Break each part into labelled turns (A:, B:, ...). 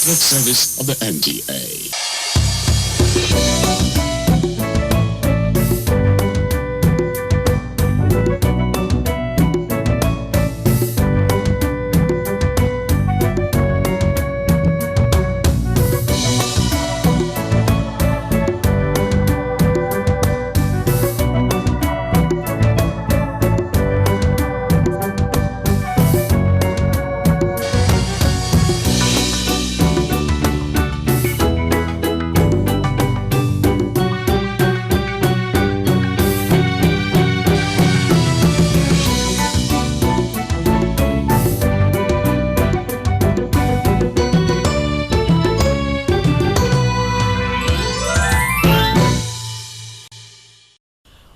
A: Network service of the NTA.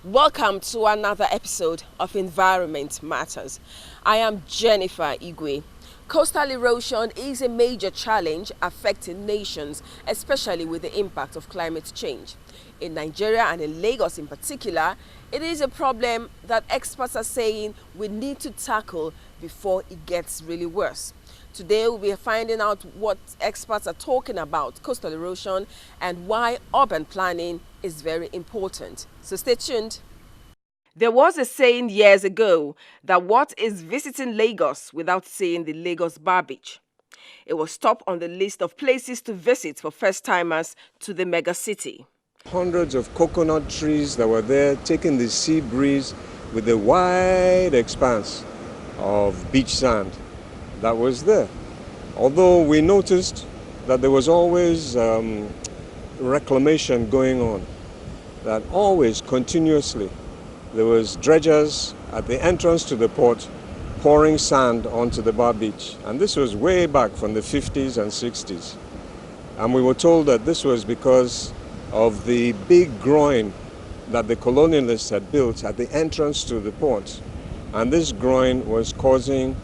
B: Welcome to another episode of Environment Matters. I am Jennifer Igwe. Coastal erosion is a major challenge affecting nations, especially with the impact of climate change. In Nigeria and in Lagos in particular, it is a problem that experts are saying we need to tackle before it gets really worse. Today we'll be finding out what experts are talking about coastal erosion and why urban planning is very important. So stay tuned. There was a saying years ago that what is visiting Lagos without seeing the Lagos Bar Beach? It was top on the list of places to visit for first-timers to the mega city.
C: Hundreds of coconut trees that were there taking the sea breeze with the wide expanse of beach sand that was there. Although we noticed that there was always reclamation going on, that always continuously there was dredgers at the entrance to the port pouring sand onto the bar beach. And this was way back from the 50s and 60s. And we were told that this was because of the big groin that the colonialists had built at the entrance to the port. And this groin was causing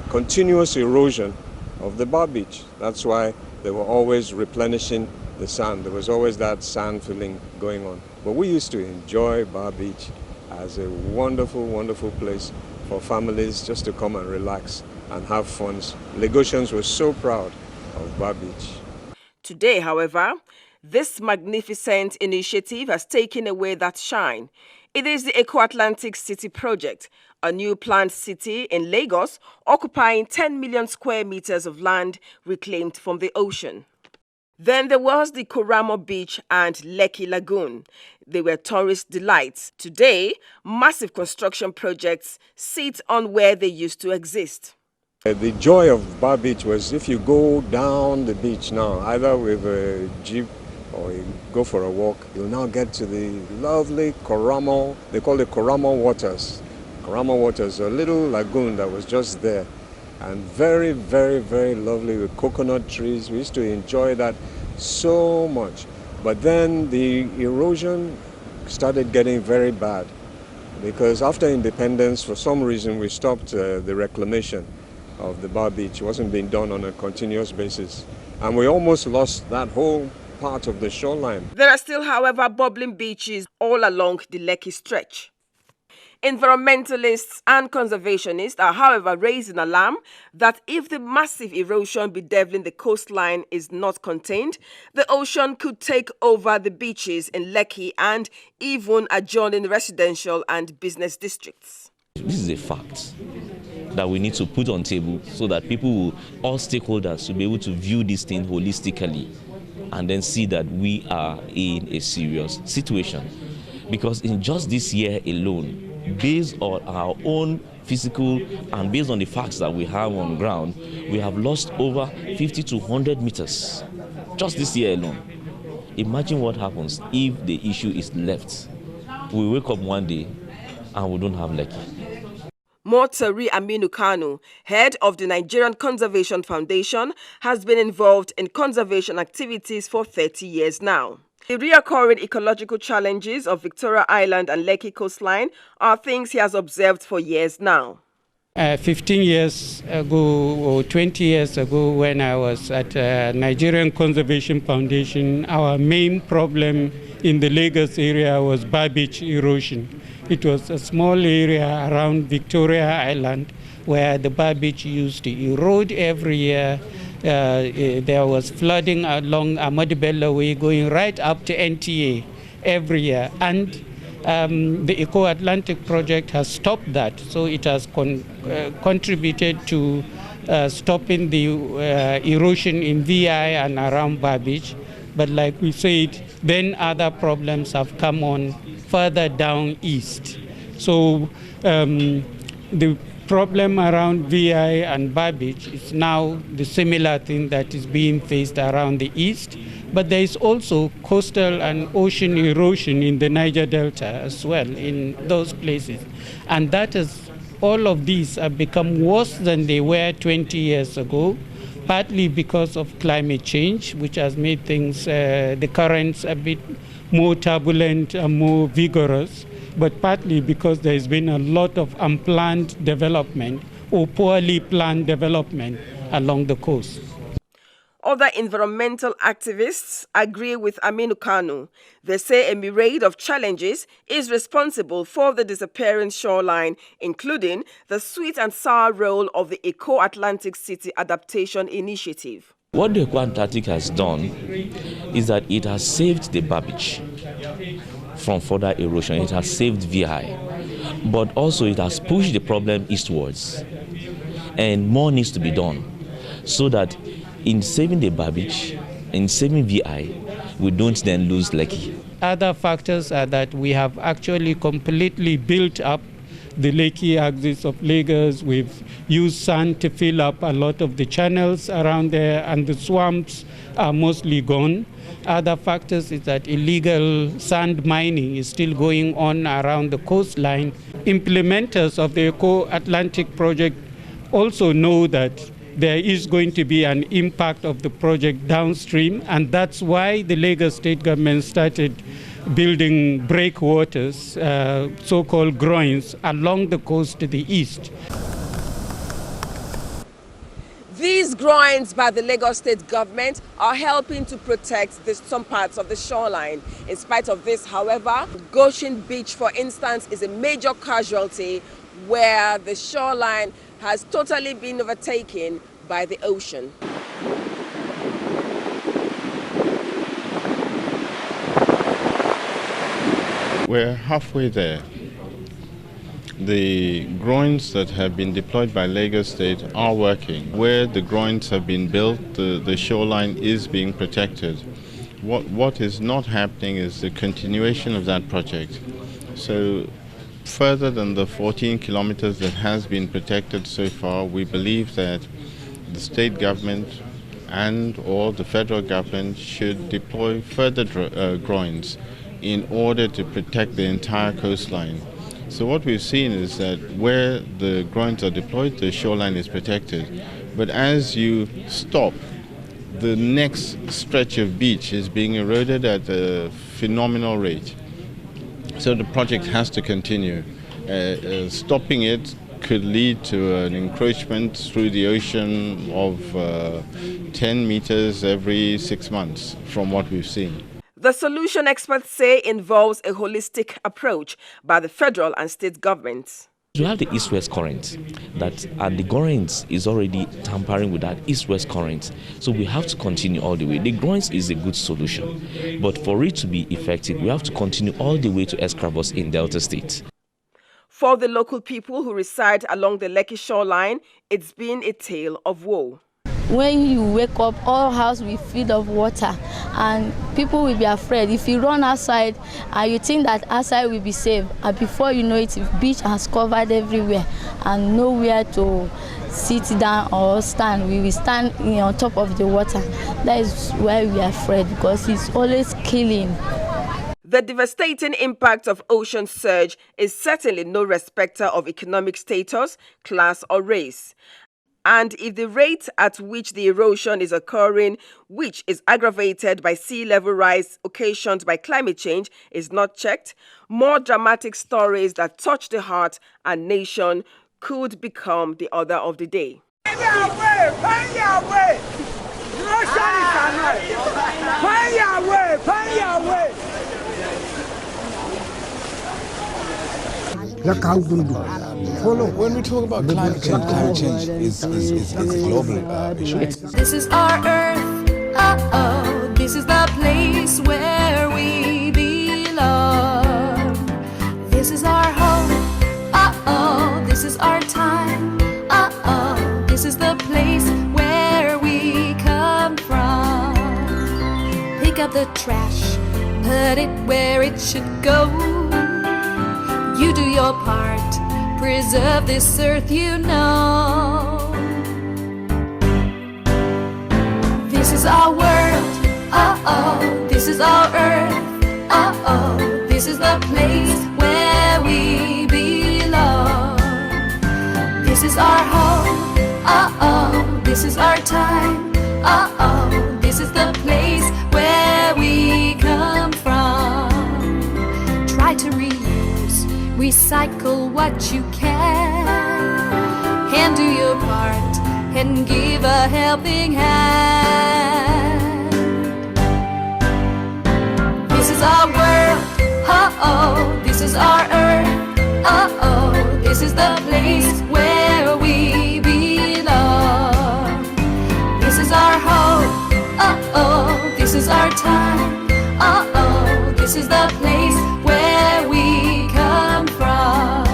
C: continuous erosion of the bar beach. That's why they were always replenishing the sand. There was always that sand filling going on. But we used to enjoy Bar Beach as a wonderful, wonderful place for families just to come and relax and have fun. Lagosians were so proud of Bar Beach.
B: Today, however, this magnificent initiative has taken away that shine. It is the Eco-Atlantic City project, a new planned city in Lagos occupying 10 million square meters of land reclaimed from the ocean. Then there was the Koramo Beach and Lekki Lagoon. They were tourist delights. Today, massive construction projects sit on where they used to exist.
C: The joy of Bar Beach was if you go down the beach now, either with a jeep or you go for a walk, you'll now get to the lovely Koramo, they call it Koramo Waters. Koramo Waters, a little lagoon that was just there. And very, very, very lovely with coconut trees. We used to enjoy that so much. But then the erosion started getting very bad because after independence, for some reason, we stopped the reclamation of the Bar Beach. It wasn't being done on a continuous basis. And we almost lost that whole part of the shoreline.
B: There are still, however, bubbling beaches all along the Lekki stretch. Environmentalists and conservationists are, however, raising alarm that if the massive erosion bedeviling the coastline is not contained, the ocean could take over the beaches in Lekki and even adjoining residential and business districts.
D: This is a fact that we need to put on table so that people, all stakeholders, will be able to view this thing holistically and then see that we are in a serious situation. Because in just this year alone, based on our own physical and based on the facts that we have on ground, we have lost over 50 to 100 meters just this year alone. Imagine what happens if the issue is left. We wake up one day and we don't have Lekki.
B: Motari Aminu Kanu, head of the Nigerian Conservation Foundation, has been involved in conservation activities for 30 years now. The reoccurring ecological challenges of Victoria Island and Lekki coastline are things he has observed for years now.
E: 15 years ago or 20 years ago when I was at Nigerian Conservation Foundation, our main problem in the Lagos area was bar beach erosion. It was a small area around Victoria Island where the bar beach used to erode every year There was flooding along Amadibella Way going right up to NTA every year. And the Eco-Atlantic project has stopped that. So it has contributed to stopping the erosion in VI and around Bar Beach. But like we said, then other problems have come on further down east. So the problem around VI and Bar Beach is now the similar thing that is being faced around the east. But there is also coastal and ocean erosion in the Niger Delta as well in those places. And that is, all of these have become worse than they were 20 years ago, partly because of climate change, which has made things, the currents a bit more turbulent and more vigorous, but partly because there's been a lot of unplanned development or poorly planned development along the coast.
B: Other environmental activists agree with Aminu Kanu. They say a myriad of challenges is responsible for the disappearing shoreline, including the sweet and sour role of the Eco-Atlantic City Adaptation Initiative.
D: What the Eco-Atlantic has done is that it has saved the Bar Beach from further erosion. It has saved VI, but also it has pushed the problem eastwards. And more needs to be done so that in saving the Bar Beach, in saving VI, we don't then lose Lekki.
E: Other factors are that we have actually completely built up the Lekki axis of Lagos. We've used sand to fill up a lot of the channels around there, and the swamps are mostly gone. Other factors is that illegal sand mining is still going on around the coastline. Implementers of the Eco-Atlantic project also know that there is going to be an impact of the project downstream, and that's why the Lagos state government started building breakwaters, so-called groins, along the coast to the east.
B: These groins by the Lagos state government are helping to protect some parts of the shoreline. In spite of this, however, Goshen Beach, for instance, is a major casualty where the shoreline has totally been overtaken by the ocean.
F: We're halfway there. The groins that have been deployed by Lagos State are working. Where the groins have been built, the shoreline is being protected. What is not happening is the continuation of that project. So further than the 14 kilometers that has been protected so far, we believe that the state government and or the federal government should deploy further groins in order to protect the entire coastline. So what we've seen is that where the groins are deployed, the shoreline is protected. But as you stop, the next stretch of beach is being eroded at a phenomenal rate. So the project has to continue. Stopping it could lead to an encroachment through the ocean of 10 meters every 6 months from what we've seen.
B: The solution, experts say, involves a holistic approach by the federal and state governments.
D: You have the east-west current, and the groins is already tampering with that east-west current. So we have to continue all the way. The groins is a good solution, but for it to be effective, we have to continue all the way to Escravos in Delta State.
B: For the local people who reside along the Lekki shoreline, it's been a tale of woe.
G: When you wake up, all house will be filled of water and people will be afraid. If you run outside and you think that outside will be safe, and before you know it, the beach has covered everywhere and nowhere to sit down or stand. We will stand on top of the water. That is why we are afraid, because it's always killing.
B: The devastating impact of ocean surge is certainly no respecter of economic status, class or race. And if the rate at which the erosion is occurring, which is aggravated by sea level rise occasioned by climate change, is not checked, more dramatic stories that touch the heart and nation could become the order of the day.
H: When we talk about climate change is a global issue.
I: This is our earth, uh-oh. This is the place where we belong. This is our home, uh-oh. This is our time, uh-oh. This is the place where we come from. Pick up the trash, put it where it should go. You do your part, preserve this earth, you know. This is our world, uh-oh. This is our earth, uh-oh. This is the place where we belong. This is our home, uh-oh. This is our time, uh-oh. This is the place where we come from. Try to reuse, recycle what you can, and do your part, and give a helping hand. This is our world, uh-oh. This is our earth, uh-oh. This is the place where we belong. This is our home, uh-oh. This is our time, uh-oh. This is the place where we come from.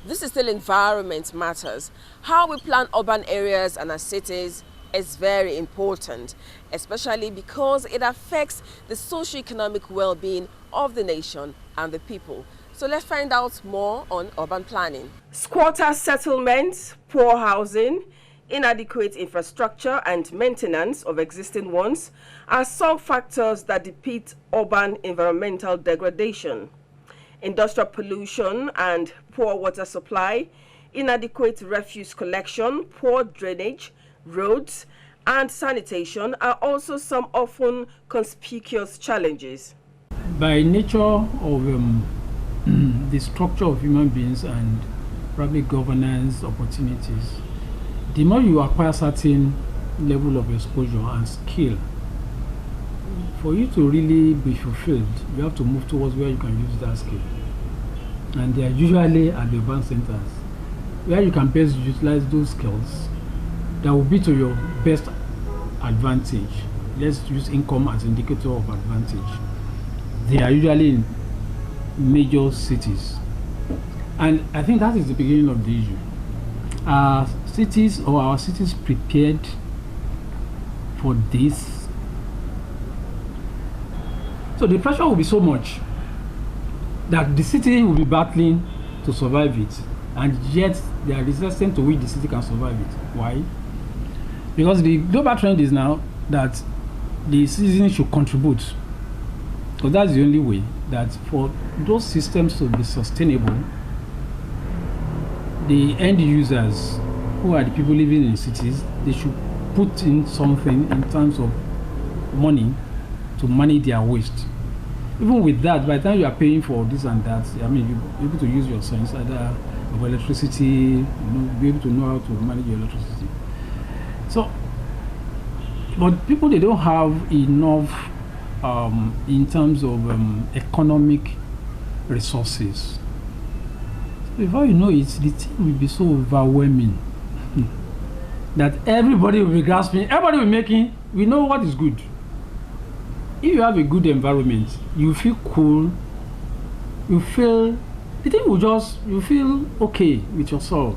B: This is still Environment Matters. How we plan urban areas and our cities is very important, especially because it affects the socio-economic well-being of the nation and the people. So let's find out more on urban planning. Squatter settlements, poor housing, inadequate infrastructure and maintenance of existing ones are some factors that depict urban environmental degradation. Industrial pollution and poor water supply, inadequate refuse collection, poor drainage, roads, and sanitation are also some often conspicuous challenges.
J: By nature of the structure of human beings and probably governance opportunities, the more you acquire certain level of exposure and skill, for you to really be fulfilled, you have to move towards where you can use that skill. And they are usually at the urban centers, where you can best utilize those skills that will be to your best advantage. Let's use income as an indicator of advantage. They are usually in major cities. And I think that is the beginning of the issue. Our cities prepared for this? So the pressure will be so much that the city will be battling to survive it, and yet there is extent to which the city can survive it. Why? Because the global trend is now that the citizens should contribute, because that's the only way that for those systems to be sustainable, the end users, who are the people living in cities, they should put in something in terms of money to manage their waste. Even with that, by the time you are paying for this and that, I mean, you're able to use your sense either of electricity, be able to know how to manage your electricity. So, but people, they don't have enough in terms of economic resources. Before you know it, the thing will be so overwhelming that everybody will be grasping, everybody will be making, we know what is good. If you have a good environment, you feel cool, you feel, the thing will just, you feel okay with yourself.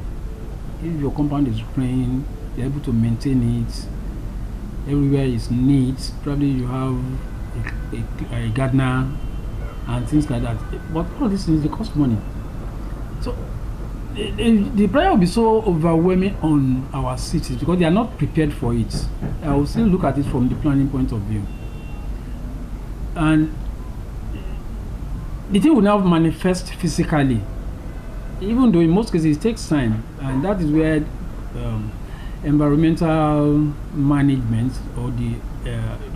J: If your compound is green, you're able to maintain it, everywhere is neat, probably you have a gardener and things like that. But all these things, they cost money. So the pressure will be so overwhelming on our cities because they are not prepared for it. I will still look at it from the planning point of view. And the thing will now manifest physically, even though in most cases it takes time, and that is where environmental management, or the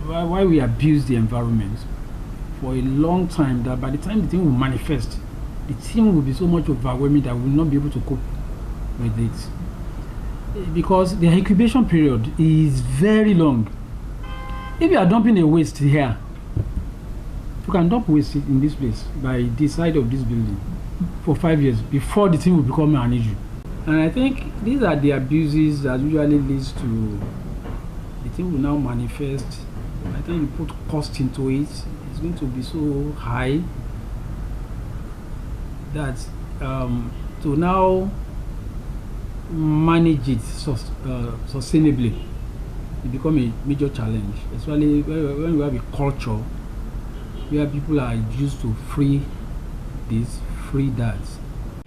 J: why we abuse the environment for a long time, that by the time the thing will manifest, the thing will be so much overwhelming that we will not be able to cope with it, because the incubation period is very long. If you are dumping a waste here, you can dump waste in this place by the side of this building for 5 years before the thing will become an issue. And I think these are the abuses that usually leads to the thing will now manifest. I think you put cost into it, it's going to be so high that to now manage it sustainably, it becomes a major challenge, especially when you have a culture where people are used to free this, free that.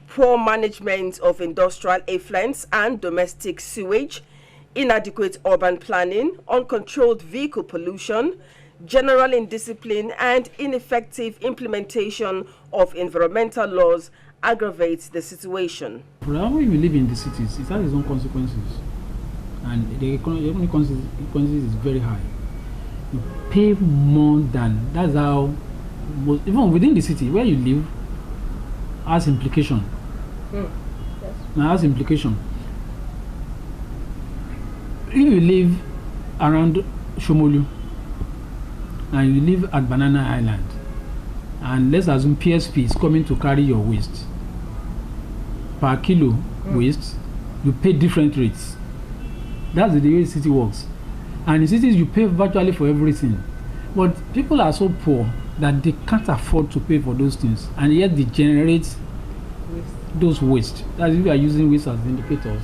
B: Poor management of industrial effluents and domestic sewage, inadequate urban planning, uncontrolled vehicle pollution, general indiscipline, and ineffective implementation of environmental laws aggravates the situation.
J: When you live in the cities, it has its own consequences, and the economic consequences is very high. You pay more than, that's how, even within the city where you live, has implication. Yes. Now has implication. If you live around Shomolu and you live at Banana Island, and let's assume PSP is coming to carry your waste per kilo waste, you pay different rates. That's the way the city works. And in cities you pay virtually for everything. But people are so poor that they can't afford to pay for those things, and yet they generate those waste. That's if you are using waste as indicators.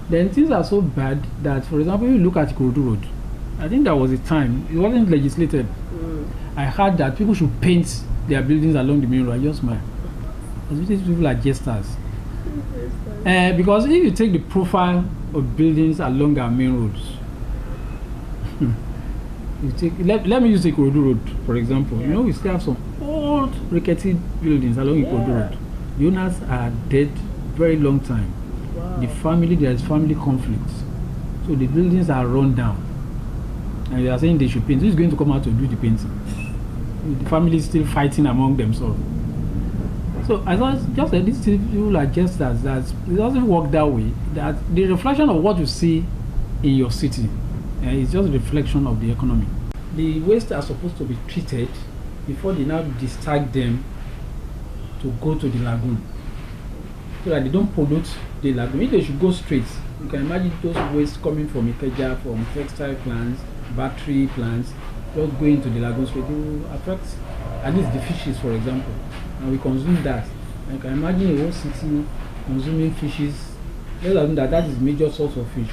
J: Then things are so bad that, for example, you look at Ikorodu Road. I think there was a time, it wasn't legislated. I heard that people should paint their buildings along the main road. I just smile. These people are jesters. Because if you take the profile of buildings along our main roads, let me use Ikorodu Road, for example. You know, we still have some old rickety buildings along Ikorodu Road. The owners are dead very long time. Wow. There is family conflict. So the buildings are run down. And they are saying they should paint. Who's going to come out to do the painting? The family is still fighting among themselves. So I thought just that these people are just that it doesn't work that way. That the reflection of what you see in your city is just a reflection of the economy. The waste are supposed to be treated before they now discharge them to go to the lagoon, so that they don't pollute the lagoon. If they should go straight, you can imagine those waste coming from Ikeja, from textile plants, battery plants, just going to the lagoon straight. It will affect at least the fishes, for example, and we consume that. I can imagine a whole city consuming fishes. Let's assume that is major source of fish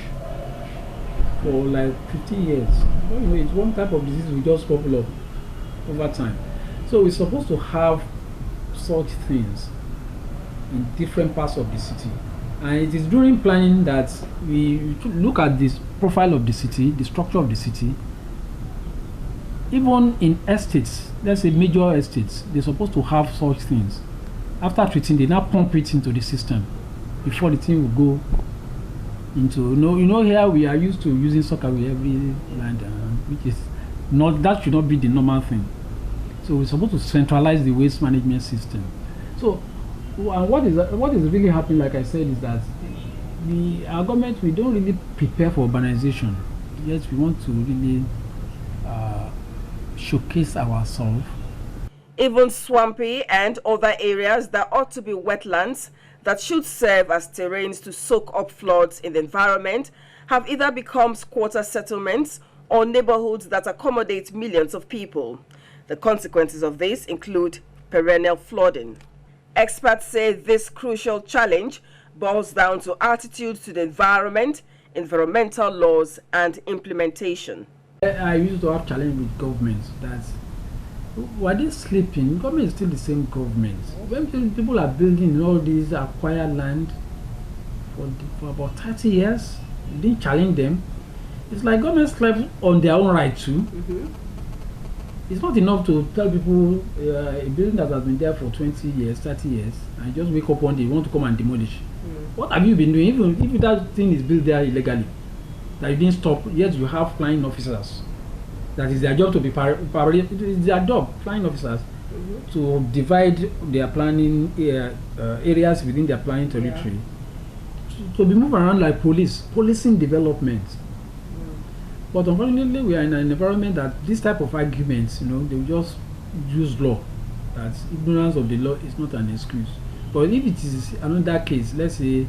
J: for like 50 years. Anyway, it's one type of disease we just bubble up over time. So we're supposed to have such things in different parts of the city, and it is during planning that we look at this profile of the city, the structure of the city. Even in estates, let's say major estates, they're supposed to have such things. After treating, they now pump it into the system before the thing will go into, you know here we are used to using soccer with every land, which is not, that should not be the normal thing. So we're supposed to centralize the waste management system. So, and what is really happening, like I said, is that our government, we don't really prepare for urbanization. Yes, we want to really showcase ourselves.
B: Even swampy and other areas that ought to be wetlands that should serve as terrains to soak up floods in the environment have either become squatter settlements or neighborhoods that accommodate millions of people. The consequences of this include perennial flooding. Experts say this crucial challenge boils down to attitudes to the environment, environmental laws, and implementation.
J: I used to have challenge with governments that were they sleeping? Government is still the same government. When people are building all these acquired land for about 30 years, you didn't challenge them. It's like government slept on their own right too. It's not enough to tell people a building that has been there for 20 years, 30 years, and just wake up one day, you want to come and demolish. What have you been doing? Even if that thing is built there illegally, that you didn't stop, yet you have flying officers. That is their job to be it is their job, flying officers, to divide their planning areas within their planning territory. To be moved around like policing development. But unfortunately, we are in an environment that this type of arguments, they will just use law. That ignorance of the law is not an excuse. But if it is another case, let's say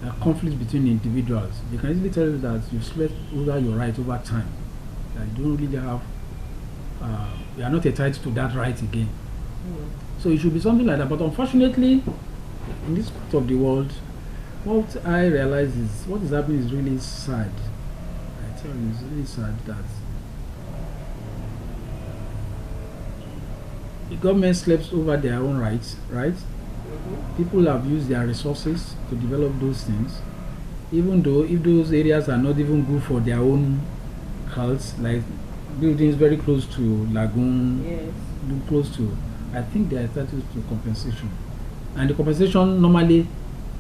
J: a conflict between individuals, they can easily tell you that you've slept over your right over time. That you don't really have, you are not entitled to that right again. So it should be something like that. But unfortunately, in this part of the world, what I realize is what is happening is really sad. I tell you, it's really sad that the government sleeps over their own rights, right? People have used their resources to develop those things, even though if those areas are not even good for their own health, like buildings very close to lagoon, close to, I think they are entitled to compensation. And the compensation, normally,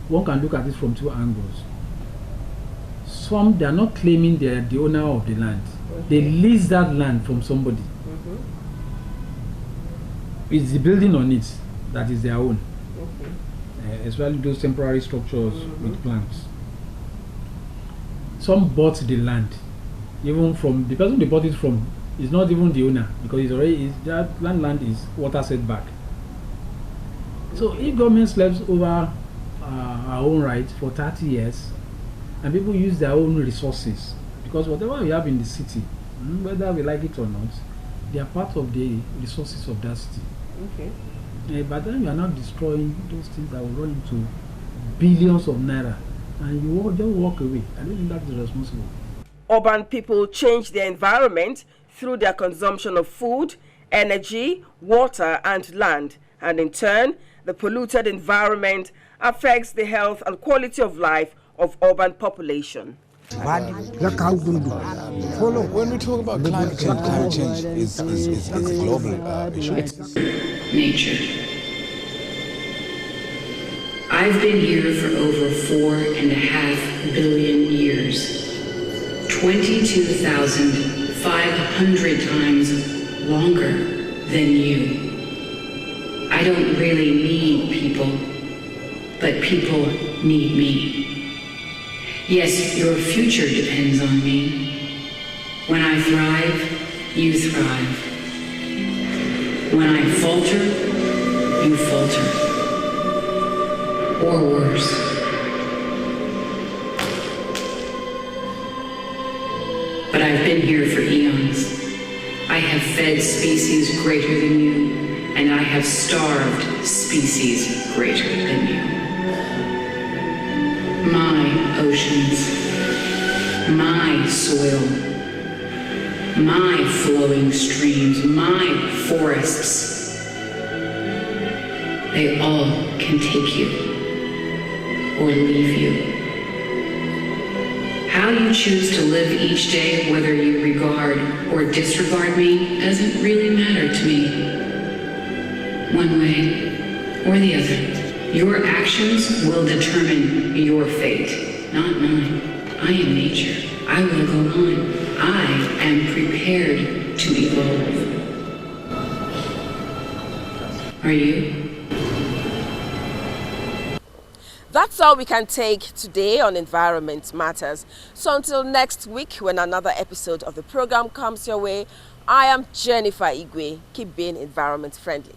J: one can look at it from two angles. Some, they are not claiming they are the owner of the land. They lease that land from somebody. It's the building on it that is their own. Especially those temporary structures with plants. Some bought the land, even from the person they bought it from is not even the owner, because it's already that land is water setback. So if government sleeps over our own rights for 30 years, and people use their own resources, because whatever we have in the city, whether we like it or not, they are part of the resources of that city. But then you are not destroying those things that will run into billions of naira, and you just walk away. I don't think that is responsible.
B: Urban people change their environment through their consumption of food, energy, water, and land, and in turn, the polluted environment affects the health and quality of life of urban population.
H: When we talk about climate change is a global issue.
K: It's nature. I've been here for over 4.5 billion years. 22,500 times longer than you. I don't really need people, but people need me. Yes, your future depends on me. When I thrive, you thrive. When I falter, you falter. Or worse. But I've been here for eons. I have fed species greater than you, and I have starved species greater than you. My oceans, my soil, my flowing streams, my forests, they all can take you or leave you. How you choose to live each day, whether you regard or disregard me, doesn't really matter to me. One way or the other. Your actions will determine your fate, not mine. I am nature. I will go on. I am prepared to evolve. Are you?
B: That's all we can take today on Environment Matters. So until next week, when another episode of the program comes your way, I am Jennifer Igwe. Keep being environment friendly.